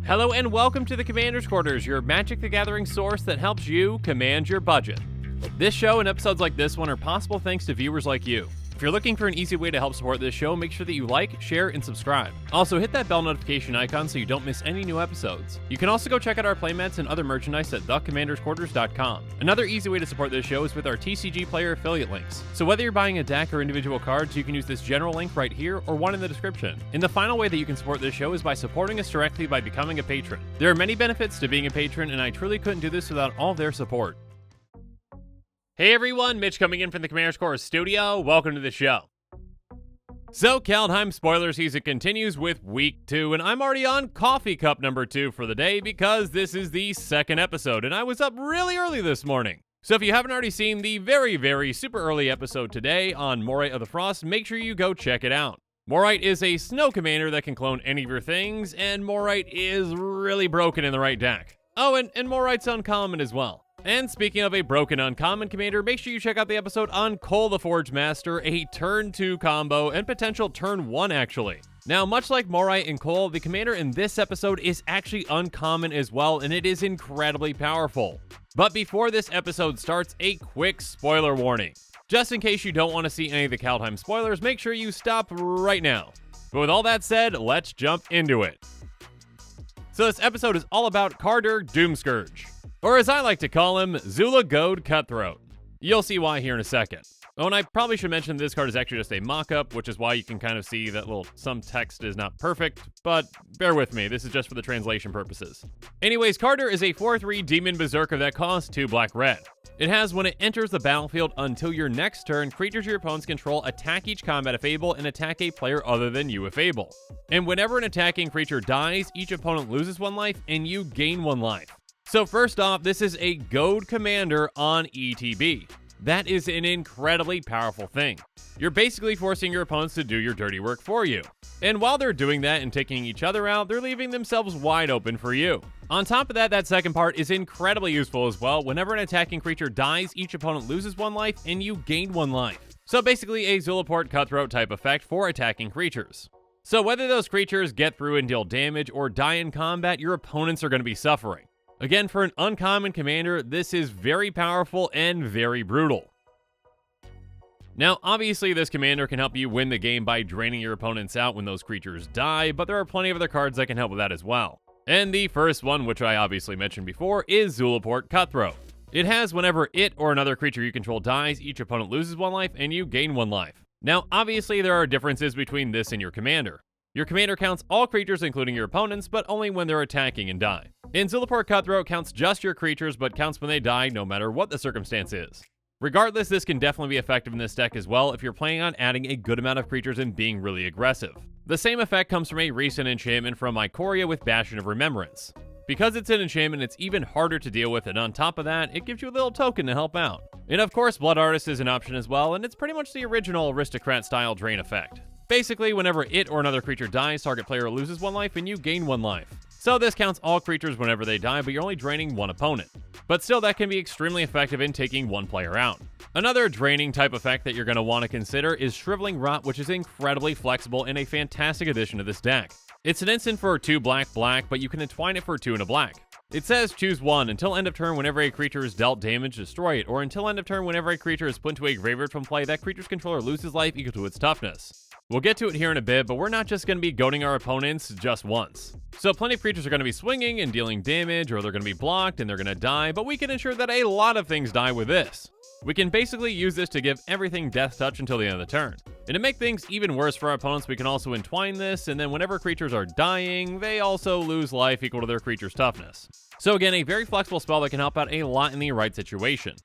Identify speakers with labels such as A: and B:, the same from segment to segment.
A: Hello and welcome to the Commander's Quarters, your Magic the Gathering source that helps you command your budget. This show and episodes like this one are possible thanks to viewers like you. If you're looking for an easy way to help support this show, make sure that you like, share, and subscribe. Also, hit that bell notification icon so you don't miss any new episodes. You can also go check out our playmats and other merchandise at thecommandersquarters.com. Another easy way to support this show is with our TCG player affiliate links. So whether you're buying a deck or individual cards, you can use this general link right here or one in the description. And the final way that you can support this show is by supporting us directly by becoming a patron. There are many benefits to being a patron, and I truly couldn't do this without all their support. Hey everyone, Mitch coming in from the Commander's Quarters studio. Welcome to the show. So, Kaldheim spoiler season continues with week 2, and I'm already on coffee cup number 2 for the day because this is the second episode, and I was up really early this morning. So if you haven't already seen the very super early episode today on Morite of the Frost, make sure you go check it out. Morite is a snow commander that can clone any of your things, and Morite is really broken in the right deck. Oh, and Morite's uncommon as well. And speaking of a broken uncommon commander, make sure you check out the episode on Cole the Forge Master, a turn 2 combo and potential turn 1 actually. Now, much like Morite and Cole, the commander in this episode is actually uncommon as well, and it is incredibly powerful. But before this episode starts, a quick spoiler warning. Just in case you don't want to see any of the Kaldheim spoilers, make sure you stop right now. But with all that said, let's jump into it. So this episode is all about Kardur Doomscourge, or as I like to call him, Zula-Goad Cutthroat. You'll see why here in a second. Oh, and I probably should mention this card is actually just a mock-up, which is why you can kind of see that some text is not perfect, but bear with me, this is just for the translation purposes. Anyways, Kardur is a 4/3 Demon Berserker that costs 2 black-red. It has when it enters the battlefield until your next turn, creatures your opponents control attack each combat if able and attack a player other than you if able. And whenever an attacking creature dies, each opponent loses 1 life and you gain 1 life. So first off, this is a Goad commander on ETB. That is an incredibly powerful thing. You're basically forcing your opponents to do your dirty work for you. And while they're doing that and taking each other out, they're leaving themselves wide open for you. On top of that, that second part is incredibly useful as well. Whenever an attacking creature dies, each opponent loses 1 life and you gain 1 life. So basically a Zula-Goad Cutthroat type effect for attacking creatures. So whether those creatures get through and deal damage or die in combat, your opponents are going to be suffering. Again, for an uncommon commander, this is very powerful and very brutal. Now, obviously, this commander can help you win the game by draining your opponents out when those creatures die, but there are plenty of other cards that can help with that as well. And the first one, which I obviously mentioned before, is Zula-Goad Cutthroat. It has whenever it or another creature you control dies, each opponent loses 1 life and you gain 1 life. Now, obviously, there are differences between this and your commander. Your commander counts all creatures including your opponents, but only when they're attacking and die. And Zula-Goad Cutthroat counts just your creatures, but counts when they die no matter what the circumstance is. Regardless, this can definitely be effective in this deck as well if you're planning on adding a good amount of creatures and being really aggressive. The same effect comes from a recent enchantment from Ikoria with Bastion of Remembrance. Because it's an enchantment, it's even harder to deal with, and on top of that, it gives you a little token to help out. And of course, Blood Artist is an option as well, and it's pretty much the original Aristocrat-style drain effect. Basically, whenever it or another creature dies, target player loses 1 life and you gain 1 life. So this counts all creatures whenever they die, but you're only draining 1 opponent. But still, that can be extremely effective in taking 1 player out. Another draining type effect that you're going to want to consider is Shriveling Rot, which is incredibly flexible and a fantastic addition to this deck. It's an instant for 2 black, but you can entwine it for 2 and a black. It says choose 1 until end of turn whenever a creature is dealt damage, destroy it, or until end of turn whenever a creature is put into a graveyard from play, that creature's controller loses life equal to its toughness. We'll get to it here in a bit, but we're not just going to be goading our opponents just once. So plenty of creatures are going to be swinging and dealing damage, or they're going to be blocked and they're going to die, but we can ensure that a lot of things die with this. We can basically use this to give everything Death Touch until the end of the turn. And to make things even worse for our opponents, we can also entwine this, and then whenever creatures are dying, they also lose life equal to their creature's toughness. So again, a very flexible spell that can help out a lot in the right situation.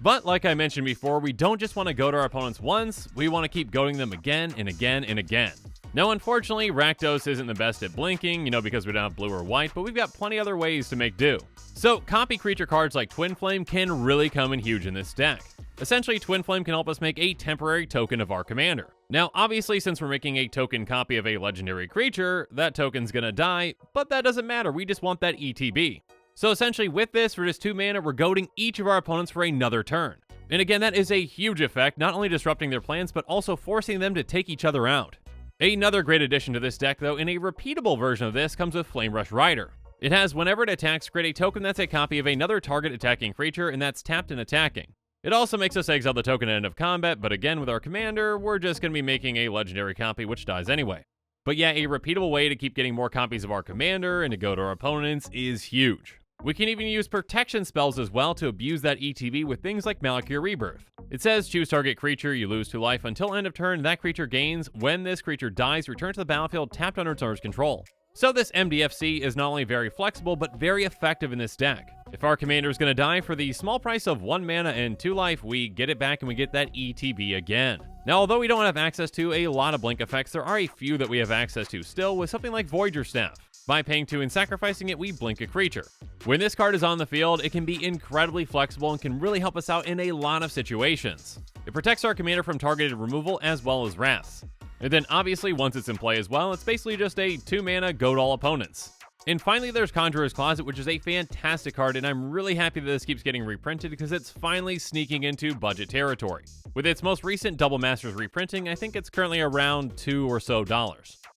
A: But like I mentioned before, we don't just want to goad our opponents once, we want to keep goading them again and again and again. Now, unfortunately, Rakdos isn't the best at blinking, because we don't have blue or white, but we've got plenty other ways to make do. So, copy creature cards like Twin Flame can really come in huge in this deck. Essentially, Twin Flame can help us make a temporary token of our commander. Now, obviously, since we're making a token copy of a legendary creature, that token's gonna die, but that doesn't matter, we just want that ETB. So essentially, with this, for just 2 mana, we're goading each of our opponents for another turn. And again, that is a huge effect, not only disrupting their plans, but also forcing them to take each other out. Another great addition to this deck, though, and a repeatable version of this, comes with Flame Rush Rider. It has, whenever it attacks, create a token that's a copy of another target attacking creature, and that's tapped and attacking. It also makes us exile the token at end of combat, but again, with our commander, we're just going to be making a legendary copy, which dies anyway. But yeah, a repeatable way to keep getting more copies of our commander and to go to our opponents is huge. We can even use protection spells as well to abuse that ETB with things like Malakir Rebirth. It says, choose target creature, you lose 2 life until end of turn, that creature gains. When this creature dies, return to the battlefield tapped under its owner's control. So this MDFC is not only very flexible, but very effective in this deck. If our commander is going to die, for the small price of 1 mana and 2 life, we get it back and we get that ETB again. Now, although we don't have access to a lot of blink effects, there are a few that we have access to still, with something like Voyager Staff. By paying 2 and sacrificing it, we blink a creature. When this card is on the field, it can be incredibly flexible and can really help us out in a lot of situations. It protects our commander from targeted removal as well as wraths. And then obviously, once it's in play as well, it's basically just a 2 mana goad all opponents. And finally, there's Conjurer's Closet, which is a fantastic card, and I'm really happy that this keeps getting reprinted because it's finally sneaking into budget territory. With its most recent Double Masters reprinting, I think it's currently around $2 or so.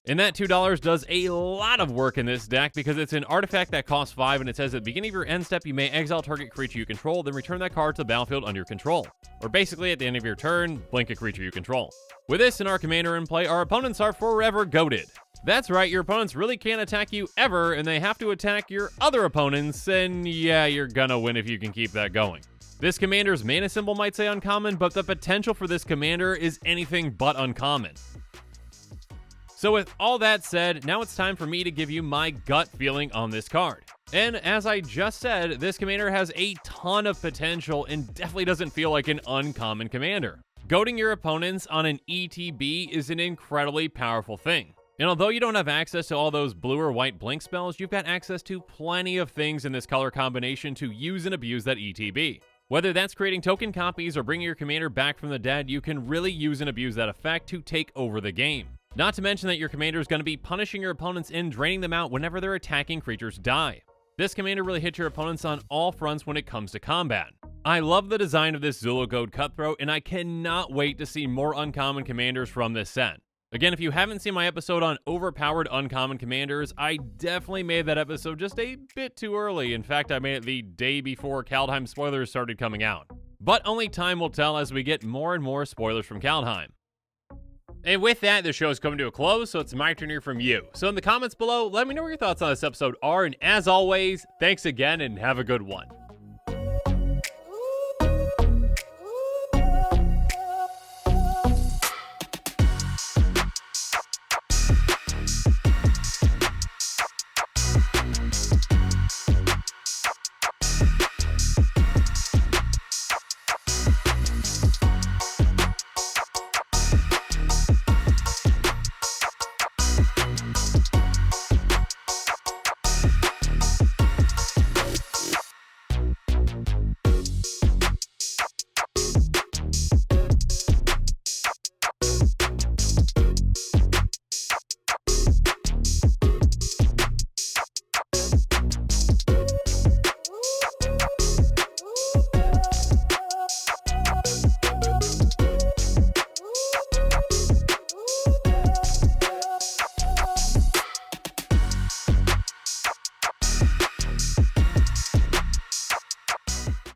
A: And that $2 does a lot of work in this deck because it's an artifact that costs 5, and it says at the beginning of your end step, you may exile target creature you control, then return that card to the battlefield under your control. Or basically, at the end of your turn, blink a creature you control. With this and our commander in play, our opponents are forever goaded. That's right, your opponents really can't attack you ever, and they have to attack your other opponents, and yeah, you're gonna win if you can keep that going. This commander's mana symbol might say uncommon, but the potential for this commander is anything but uncommon. So with all that said, now it's time for me to give you my gut feeling on this card. And as I just said, this commander has a ton of potential and definitely doesn't feel like an uncommon commander. Goading your opponents on an ETB is an incredibly powerful thing. And although you don't have access to all those blue or white blink spells, you've got access to plenty of things in this color combination to use and abuse that ETB. Whether that's creating token copies or bringing your commander back from the dead, you can really use and abuse that effect to take over the game. Not to mention that your commander is going to be punishing your opponents and draining them out whenever their attacking creatures die. This commander really hits your opponents on all fronts when it comes to combat. I love the design of this Zula-Goad Cutthroat, and I cannot wait to see more uncommon commanders from this set. Again, if you haven't seen my episode on overpowered uncommon commanders, I definitely made that episode just a bit too early. In fact, I made it the day before Kaldheim spoilers started coming out. But only time will tell as we get more and more spoilers from Kaldheim. And with that, the show is coming to a close, so it's my turn to hear from you. So in the comments below, let me know what your thoughts on this episode are, and as always, thanks again and have a good one.